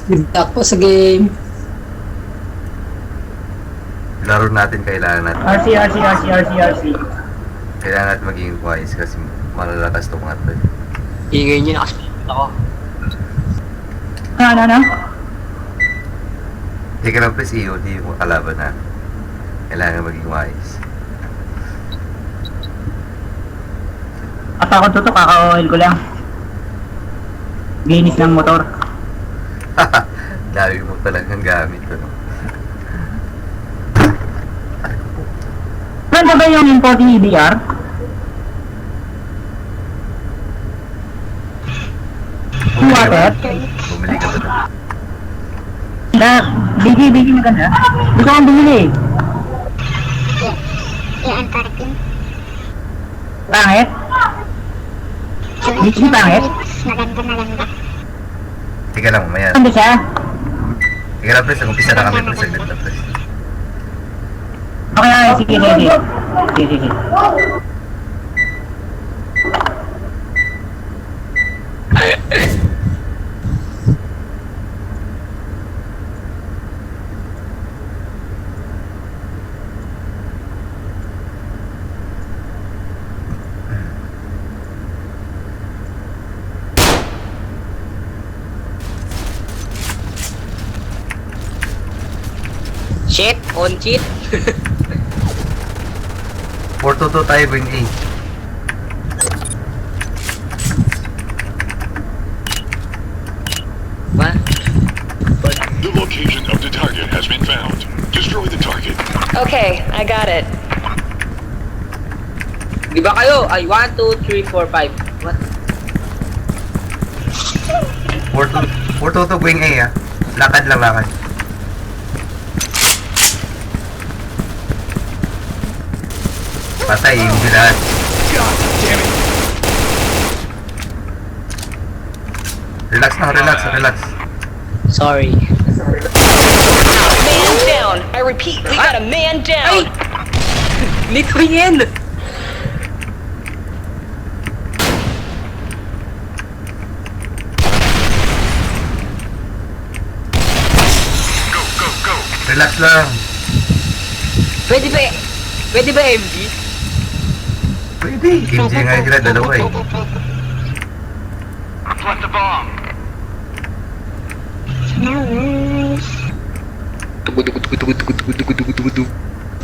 Nagtakpo sa game. Laro natin, kailangan natin. RC. Kailangan natin maging wise kasi malalakas itong mga to. Ingay niyo, nakasplit ako. Ano? Teka lang please, EOD yung kalaban na. Kailangan maging wise. At ako to, kaka-oil ko lang. Linis ng motor. Dami mo talagang gamit. Ano? Saan ba yung importing EBR? Water? Bumili ka ba na? Bigay maganda. Gusto kong bumili. I-unparking. Pangit? Bigay pangit? Maganda. Teka lang, mamaya. Ano siya? Teka lang please, nag-umpisa na kami please. Saglit lang please. Okay, sige. Shit, on cheat. 4-2 tayo, going A. What? The location of the target has been found. Destroy the target. Okay, I got it. Di ba kayo? Ay, 1, 2, 3, 4, 5. What? 4-2 going A ah. Lakad lang, lakad. Patay yung bilahan. Relax na, relax. Sorry. Man down! I repeat, we got a man down! Nito yan! Relax lang. Pwede ba MG? Pwede. MJ nga sila, dalawa eh. Plant the bomb. Nice. Tugu.